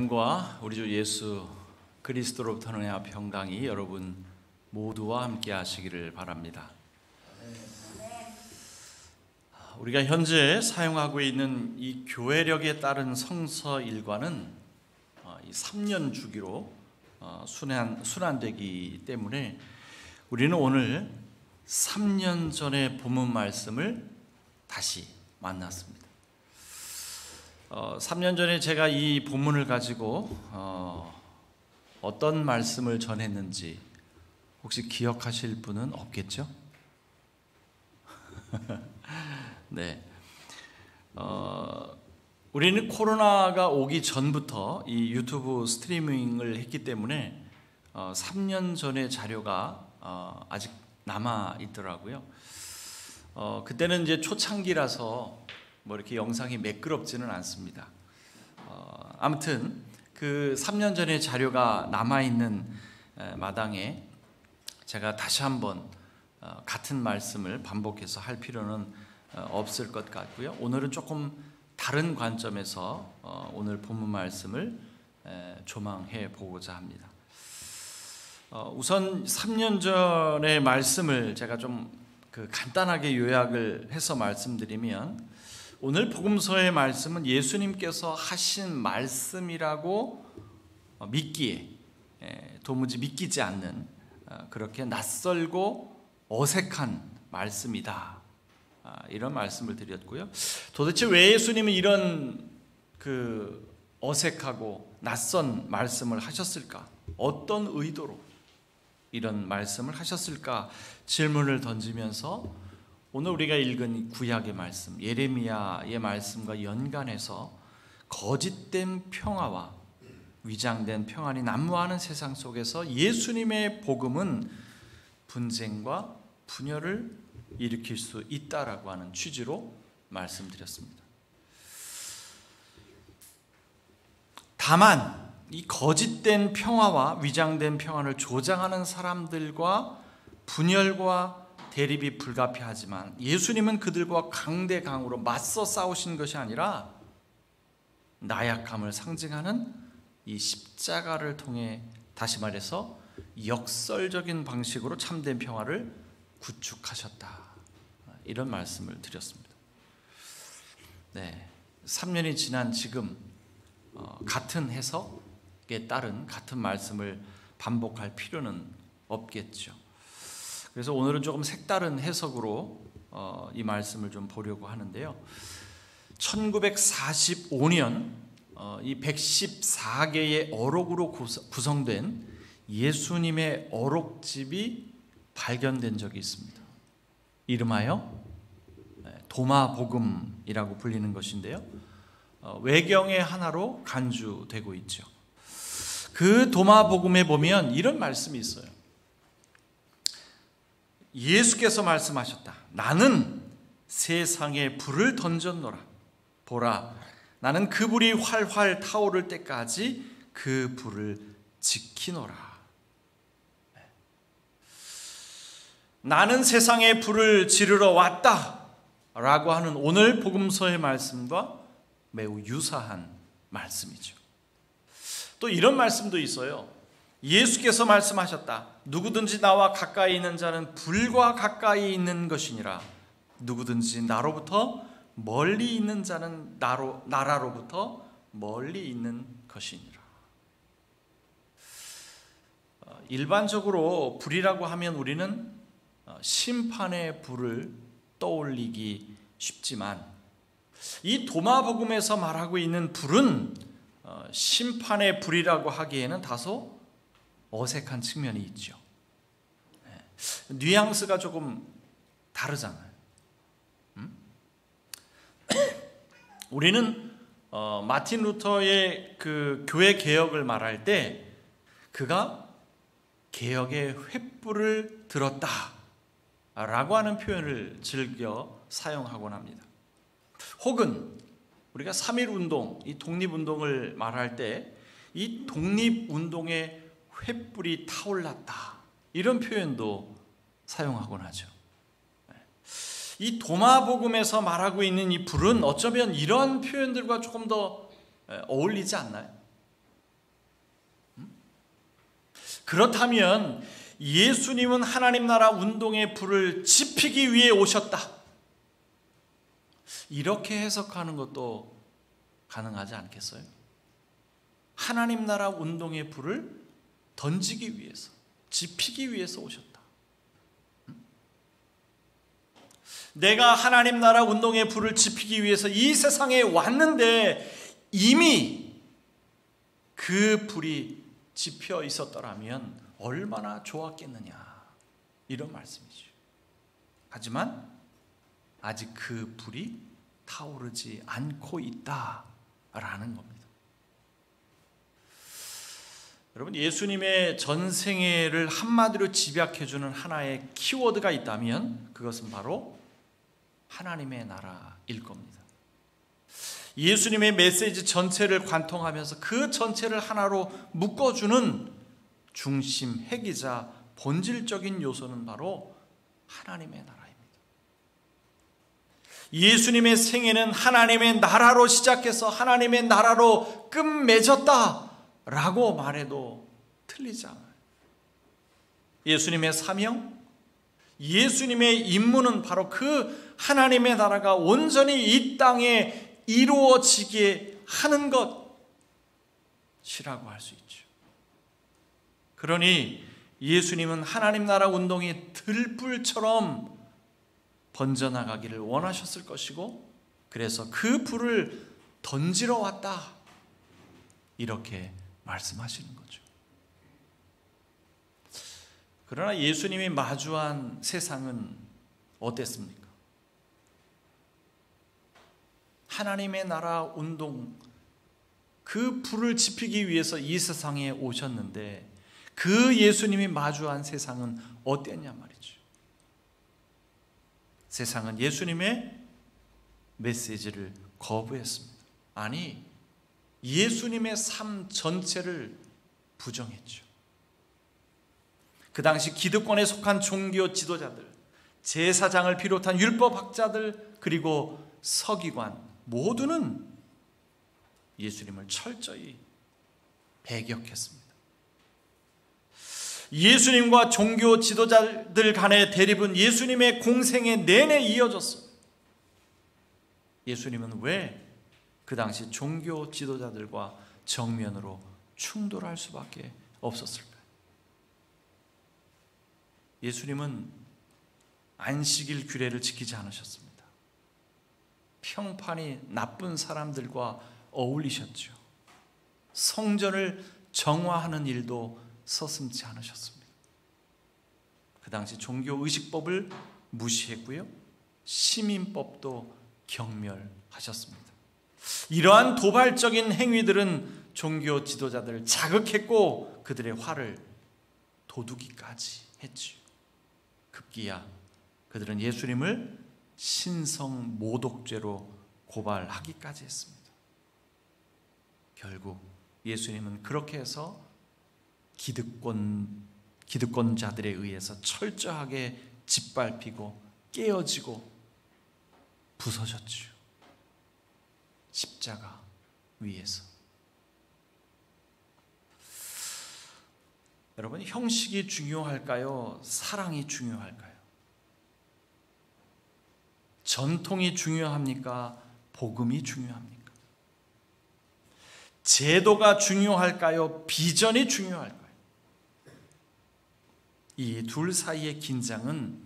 과 우리 주 예수 그리스도로부터 은혜와 평강이 여러분 모두와 함께 하시기를 바랍니다. 우리가 현재 사용하고 있는 이 교회력에 따른 성서 일과는 이 3년 주기로 순환되기 때문에 우리는 오늘 3년 전의 본문 말씀을 다시 만났습니다. 3년 전에 제가 이 본문을 가지고 어떤 말씀을 전했는지 혹시 기억하실 분은 없겠죠? 네. 우리는 코로나가 오기 전부터 이 유튜브 스트리밍을 했기 때문에 3년 전의 자료가 아직 남아 있더라고요. 그때는 이제 초창기라서 뭐 이렇게 영상이 매끄럽지는 않습니다. 아무튼 그 3년 전의 자료가 남아있는 마당에 제가 다시 한번 같은 말씀을 반복해서 할 필요는 없을 것 같고요. 오늘은 조금 다른 관점에서 오늘 본문 말씀을 조망해 보고자 합니다. 우선 3년 전의 말씀을 제가 좀 간단하게 요약을 해서 말씀드리면, 오늘 복음서의 말씀은 예수님께서 하신 말씀이라고 믿기에 도무지 믿기지 않는 그렇게 낯설고 어색한 말씀이다, 이런 말씀을 드렸고요. 도대체 왜 예수님은 이런 어색하고 낯선 말씀을 하셨을까? 어떤 의도로 이런 말씀을 하셨을까? 질문을 던지면서 오늘 우리가 읽은 구약의 말씀, 예레미야의 말씀과 연관해서 거짓된 평화와 위장된 평안이 난무하는 세상 속에서 예수님의 복음은 분쟁과 분열을 일으킬 수 있다라고 하는 취지로 말씀드렸습니다. 다만 이 거짓된 평화와 위장된 평안을 조장하는 사람들과 분열과 대립이 불가피하지만 예수님은 그들과 강대강으로 맞서 싸우신 것이 아니라 나약함을 상징하는 이 십자가를 통해, 다시 말해서 역설적인 방식으로 참된 평화를 구축하셨다, 이런 말씀을 드렸습니다. 네, 3년이 지난 지금 같은 해석에 따른 같은 말씀을 반복할 필요는 없겠죠. 그래서 오늘은 조금 색다른 해석으로 이 말씀을 좀 보려고 하는데요. 1945년 이 114개의 어록으로 구성된 예수님의 어록집이 발견된 적이 있습니다. 이름하여 도마복음이라고 불리는 것인데요. 외경의 하나로 간주되고 있죠. 그 도마복음에 보면 이런 말씀이 있어요. 예수께서 말씀하셨다. 나는 세상에 불을 던졌노라. 보라, 나는 그 불이 활활 타오를 때까지 그 불을 지키노라. 나는 세상에 불을 지르러 왔다 라고 하는 오늘 복음서의 말씀과 매우 유사한 말씀이죠. 또 이런 말씀도 있어요. 예수께서 말씀하셨다. 누구든지 나와 가까이 있는 자는 불과 가까이 있는 것이니라. 누구든지 나로부터 멀리 있는 자는 나라로부터 멀리 있는 것이니라. 일반적으로 불이라고 하면 우리는 심판의 불을 떠올리기 쉽지만, 이 도마복음에서 말하고 있는 불은 심판의 불이라고 하기에는 다소 어색한 측면이 있죠. 뉘앙스가 조금 다르잖아요. 우리는 마틴 루터의 그 교회 개혁을 말할 때 그가 개혁의 횃불을 들었다라고 하는 표현을 즐겨 사용하곤 합니다. 혹은 우리가 3.1운동, 이 독립운동을 말할 때 이 독립운동의 횃불이 타올랐다, 이런 표현도 사용하곤 하죠. 이 도마복음에서 말하고 있는 이 불은 어쩌면 이런 표현들과 조금 더 어울리지 않나요? 그렇다면 예수님은 하나님 나라 운동의 불을 지피기 위해 오셨다, 이렇게 해석하는 것도 가능하지 않겠어요? 하나님 나라 운동의 불을 던지기 위해서, 지피기 위해서 오셨다. 내가 하나님 나라 운동의 불을 지피기 위해서 이 세상에 왔는데 이미 그 불이 지펴 있었더라면 얼마나 좋았겠느냐, 이런 말씀이죠. 하지만 아직 그 불이 타오르지 않고 있다라는 겁니다. 여러분, 예수님의 전생애를 한마디로 집약해주는 하나의 키워드가 있다면 그것은 바로 하나님의 나라일 겁니다. 예수님의 메시지 전체를 관통하면서 그 전체를 하나로 묶어주는 중심, 핵이자 본질적인 요소는 바로 하나님의 나라입니다. 예수님의 생애는 하나님의 나라로 시작해서 하나님의 나라로 끝맺었다라고 말해도 틀리지 않아요. 예수님의 사명, 예수님의 임무는 바로 그 하나님의 나라가 온전히 이 땅에 이루어지게 하는 것이라고 할 수 있죠. 그러니 예수님은 하나님 나라 운동이 들불처럼 번져나가기를 원하셨을 것이고, 그래서 그 불을 던지러 왔다, 이렇게 말씀하시는 거죠. 그러나 예수님이 마주한 세상은 어땠습니까? 하나님의 나라 운동, 그 불을 지피기 위해서 이 세상에 오셨는데 그 예수님이 마주한 세상은 어땠냐 말이죠. 세상은 예수님의 메시지를 거부했습니다. 아니, 예수님의 삶 전체를 부정했죠. 그 당시 기득권에 속한 종교 지도자들, 제사장을 비롯한 율법학자들, 그리고 서기관 모두는 예수님을 철저히 배격했습니다. 예수님과 종교 지도자들 간의 대립은 예수님의 공생애 내내 이어졌습니다. 예수님은 왜 그 당시 종교 지도자들과 정면으로 충돌할 수밖에 없었을까요? 예수님은 안식일 규례를 지키지 않으셨습니다. 평판이 나쁜 사람들과 어울리셨죠. 성전을 정화하는 일도 서슴지 않으셨습니다. 그 당시 종교의식법을 무시했고요, 시민법도 경멸하셨습니다. 이러한 도발적인 행위들은 종교 지도자들을 자극했고 그들의 화를 돋우기까지 했죠. 급기야 그들은 예수님을 신성 모독죄로 고발하기까지 했습니다. 결국 예수님은 그렇게 해서 기득권자들에 의해서 철저하게 짓밟히고 깨어지고 부서졌죠. 십자가 위에서. 여러분, 형식이 중요할까요? 사랑이 중요할까요? 전통이 중요합니까? 복음이 중요합니까? 제도가 중요할까요? 비전이 중요할까요? 이 둘 사이의 긴장은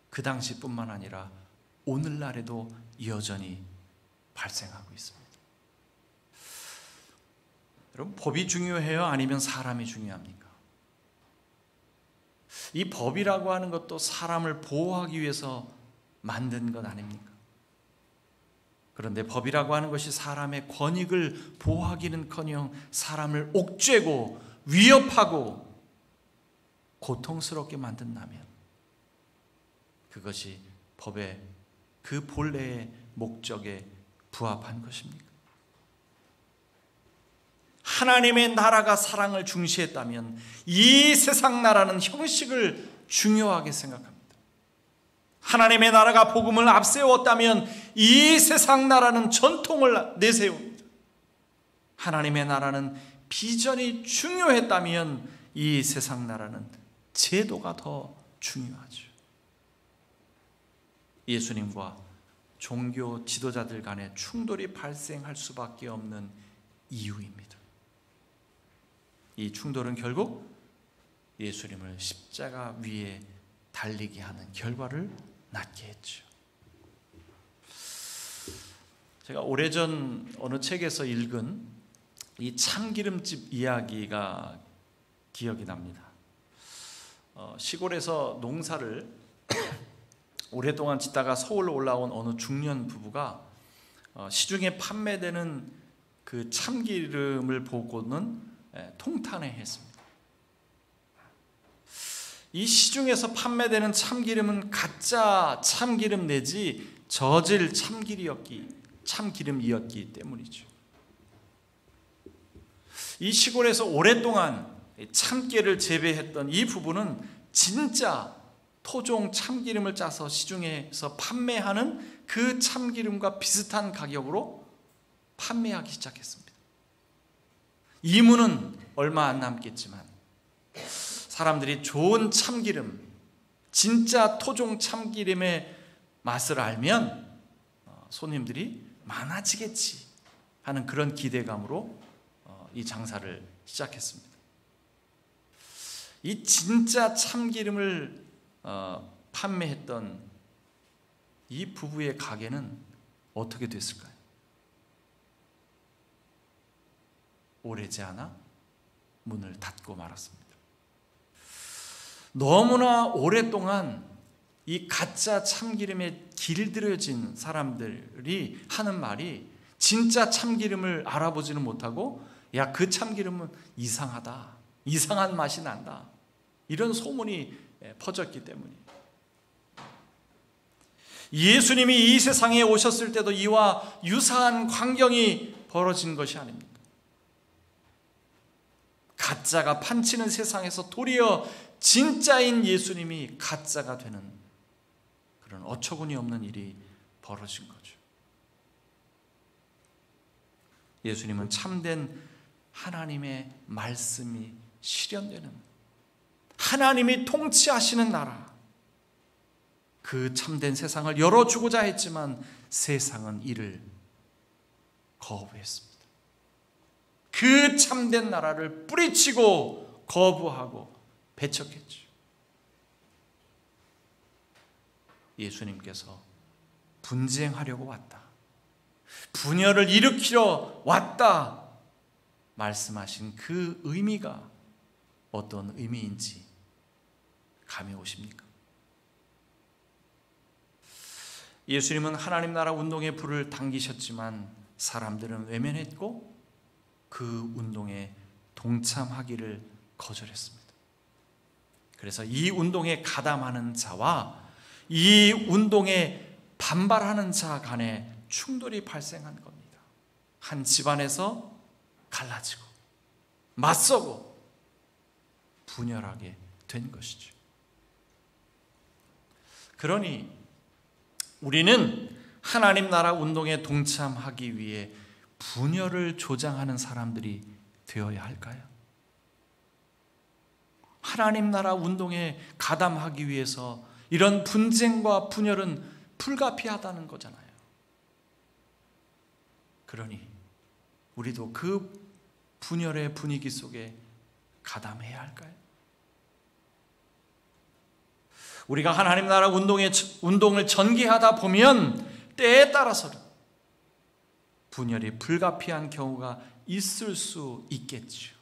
그 당시뿐만 아니라 오늘날에도 여전히 발생하고 있습니다. 여러분, 법이 중요해요? 아니면 사람이 중요합니까? 이 법이라고 하는 것도 사람을 보호하기 위해서 만든 것 아닙니까? 그런데 법이라고 하는 것이 사람의 권익을 보호하기는커녕 사람을 옥죄고 위협하고 고통스럽게 만든다면 그것이 법의 그 본래의 목적에 부합한 것입니까? 하나님의 나라가 사랑을 중시했다면 이 세상 나라는 형식을 중요하게 생각합니다. 하나님의 나라가 복음을 앞세웠다면 이 세상 나라는 전통을 내세웁니다. 하나님의 나라는 비전이 중요했다면 이 세상 나라는 제도가 더 중요하죠. 예수님과 종교 지도자들 간의 충돌이 발생할 수밖에 없는 이유입니다. 이 충돌은 결국 예수님을 십자가 위에 달리게 하는 결과를 낳게 했죠. 제가 오래전 어느 책에서 읽은 이 참기름집 이야기가 기억이 납니다. 시골에서 농사를 오랫동안 짓다가 서울로 올라온 어느 중년 부부가 시중에 판매되는 그 참기름을 보고는 통탄해했습니다. 이 시중에서 판매되는 참기름은 가짜 참기름 내지 저질 참기름이었기 때문이죠. 이 시골에서 오랫동안 참깨를 재배했던 이 부부는 진짜 토종 참기름을 짜서 시중에서 판매하는 그 참기름과 비슷한 가격으로 판매하기 시작했습니다. 이문은 얼마 안 남겠지만 사람들이 좋은 참기름, 진짜 토종 참기름의 맛을 알면 손님들이 많아지겠지 하는 그런 기대감으로 이 장사를 시작했습니다. 이 진짜 참기름을 판매했던 이 부부의 가게는 어떻게 됐을까요? 오래지 않아 문을 닫고 말았습니다. 너무나 오랫동안 이 가짜 참기름에 길들여진 사람들이 하는 말이 진짜 참기름을 알아보지는 못하고 야, 그 참기름은 이상하다, 이상한 맛이 난다, 이런 소문이 퍼졌기 때문이에요. 예수님이 이 세상에 오셨을 때도 이와 유사한 광경이 벌어진 것이 아닙니까? 가짜가 판치는 세상에서 도리어 진짜인 예수님이 가짜가 되는 그런 어처구니 없는 일이 벌어진 거죠. 예수님은 참된 하나님의 말씀이 실현되는, 하나님이 통치하시는 나라, 그 참된 세상을 열어주고자 했지만 세상은 이를 거부했습니다. 그 참된 나라를 뿌리치고 거부하고 배척했죠. 예수님께서 분쟁하려고 왔다, 분열을 일으키러 왔다 말씀하신 그 의미가 어떤 의미인지 감이 오십니까? 예수님은 하나님 나라 운동의 불을 당기셨지만 사람들은 외면했고 그 운동에 동참하기를 거절했습니다. 그래서 이 운동에 가담하는 자와 이 운동에 반발하는 자 간에 충돌이 발생한 겁니다. 한 집안에서 갈라지고 맞서고 분열하게 된 것이죠. 그러니 우리는 하나님 나라 운동에 동참하기 위해 분열을 조장하는 사람들이 되어야 할까요? 하나님 나라 운동에 가담하기 위해서 이런 분쟁과 분열은 불가피하다는 거잖아요. 그러니 우리도 그 분열의 분위기 속에 가담해야 할까요? 우리가 하나님 나라 운동을 전개하다 보면 때에 따라서는 분열이 불가피한 경우가 있을 수 있겠죠.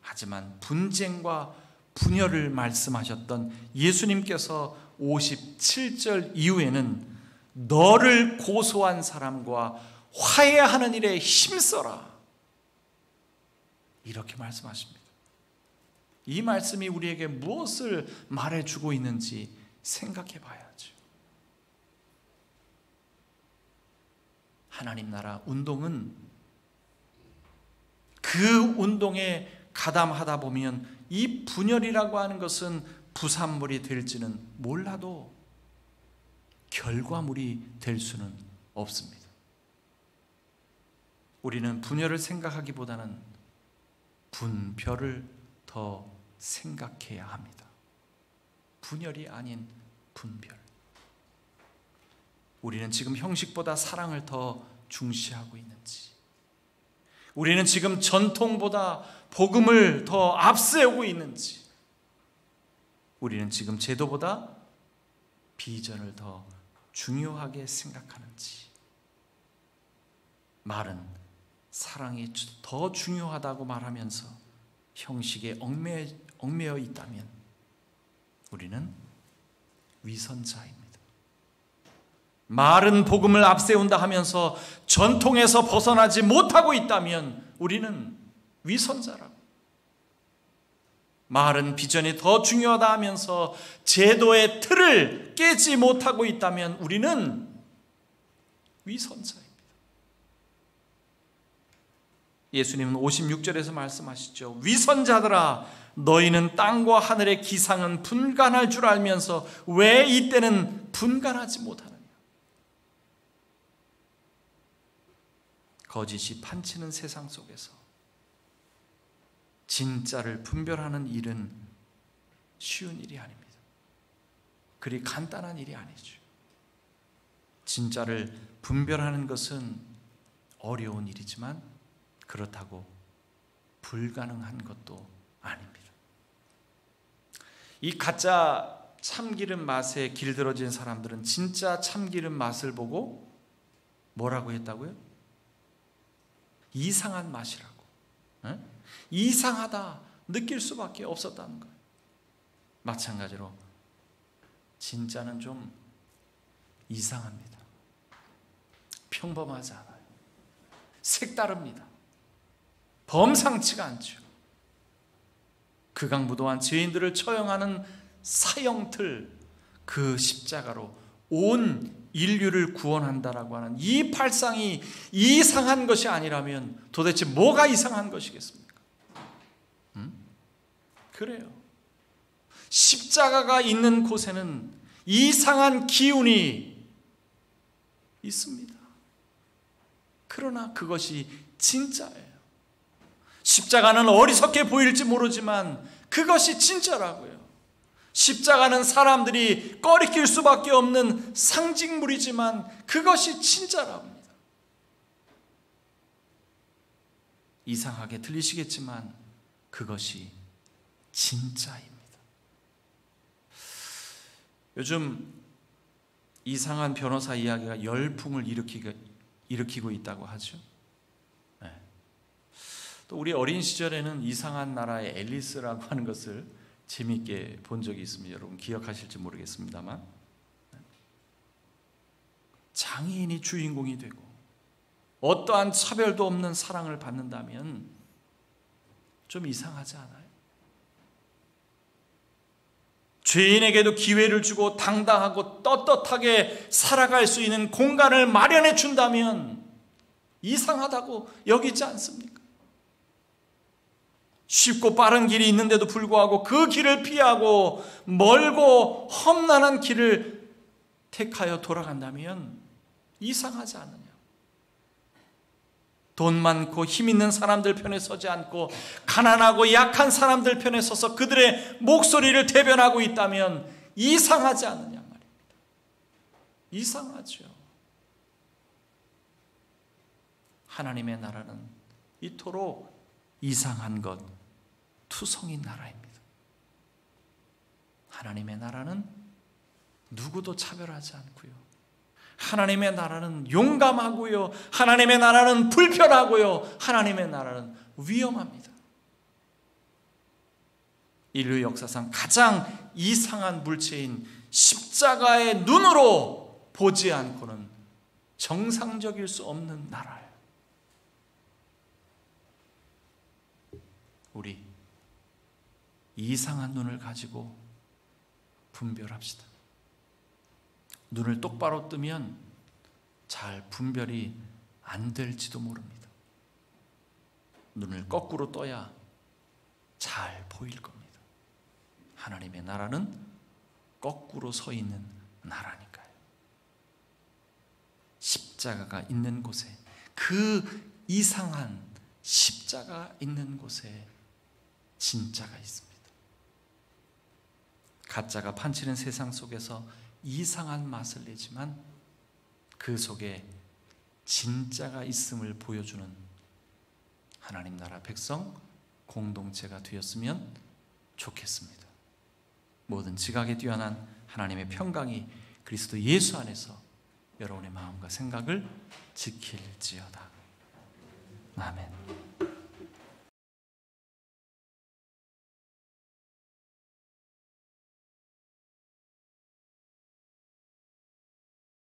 하지만 분쟁과 분열을 말씀하셨던 예수님께서 57절 이후에는 너를 고소한 사람과 화해하는 일에 힘써라, 이렇게 말씀하십니다. 이 말씀이 우리에게 무엇을 말해주고 있는지 생각해 봐야죠. 하나님 나라 운동은 그 운동에 가담하다 보면 이 분열이라고 하는 것은 부산물이 될지는 몰라도 결과물이 될 수는 없습니다. 우리는 분열을 생각하기보다는 분별을 더 생각해야 합니다. 분열이 아닌 분별. 우리는 지금 형식보다 사랑을 더 중시하고 있는지, 우리는 지금 전통보다 복음을 더 앞세우고 있는지, 우리는 지금 제도보다 비전을 더 중요하게 생각하는지. 말은 사랑이 더 중요하다고 말하면서 형식에 얽매여 있다면 우리는 위선자입니다. 말은 복음을 앞세운다 하면서 전통에서 벗어나지 못하고 있다면 우리는 위선자라고. 말은 비전이 더 중요하다 하면서 제도의 틀을 깨지 못하고 있다면 우리는 위선자입니다. 예수님은 56절에서 말씀하시죠. 위선자들아, 너희는 땅과 하늘의 기상은 분간할 줄 알면서 왜 이때는 분간하지 못하느냐. 거짓이 판치는 세상 속에서 진짜를 분별하는 일은 쉬운 일이 아닙니다. 그리 간단한 일이 아니죠. 진짜를 분별하는 것은 어려운 일이지만 그렇다고 불가능한 것도 아닙니다. 이 가짜 참기름 맛에 길들어진 사람들은 진짜 참기름 맛을 보고 뭐라고 했다고요? 이상한 맛이라고. 이상하다 느낄 수밖에 없었다는 거예요. 마찬가지로 진짜는 좀 이상합니다. 평범하지 않아요. 색다릅니다. 범상치가 않죠. 극악무도한 죄인들을 처형하는 사형틀, 그 십자가로 온 인류를 구원한다라고 하는 이 발상이 이상한 것이 아니라면 도대체 뭐가 이상한 것이겠습니까? 그래요. 십자가가 있는 곳에는 이상한 기운이 있습니다. 그러나 그것이 진짜예요. 십자가는 어리석게 보일지 모르지만 그것이 진짜라고요. 십자가는 사람들이 꺼리낄 수밖에 없는 상징물이지만 그것이 진짜랍니다. 이상하게 들리시겠지만 그것이 진짜입니다. 요즘 이상한 변호사 이야기가 열풍을 일으키고 있다고 하죠. 네. 또 우리 어린 시절에는 이상한 나라의 앨리스라고 하는 것을 재미있게 본 적이 있습니다. 여러분 기억하실지 모르겠습니다만, 장애인이 주인공이 되고 어떠한 차별도 없는 사랑을 받는다면 좀 이상하지 않아요? 죄인에게도 기회를 주고 당당하고 떳떳하게 살아갈 수 있는 공간을 마련해 준다면 이상하다고 여기지 않습니까? 쉽고 빠른 길이 있는데도 불구하고 그 길을 피하고 멀고 험난한 길을 택하여 돌아간다면 이상하지 않느냐? 돈 많고 힘 있는 사람들 편에 서지 않고 가난하고 약한 사람들 편에 서서 그들의 목소리를 대변하고 있다면 이상하지 않느냐 말입니다. 이상하죠. 하나님의 나라는 이토록 이상한 것, 투성인 나라입니다. 하나님의 나라는 누구도 차별하지 않고요. 하나님의 나라는 용감하고요. 하나님의 나라는 불편하고요. 하나님의 나라는 위험합니다. 인류 역사상 가장 이상한 물체인 십자가의 눈으로 보지 않고는 정상적일 수 없는 나라예요. 우리 이상한 눈을 가지고 분별합시다. 눈을 똑바로 뜨면 잘 분별이 안 될지도 모릅니다. 눈을 거꾸로 떠야 잘 보일 겁니다. 하나님의 나라는 거꾸로 서 있는 나라니까요. 십자가가 있는 곳에, 그 이상한 십자가 있는 곳에 진짜가 있습니다. 가짜가 판치는 세상 속에서 이상한 맛을 내지만 그 속에 진짜가 있음을 보여주는 하나님 나라 백성 공동체가 되었으면 좋겠습니다. 모든 지각에 뛰어난 하나님의 평강이 그리스도 예수 안에서 여러분의 마음과 생각을 지킬지어다. 아멘.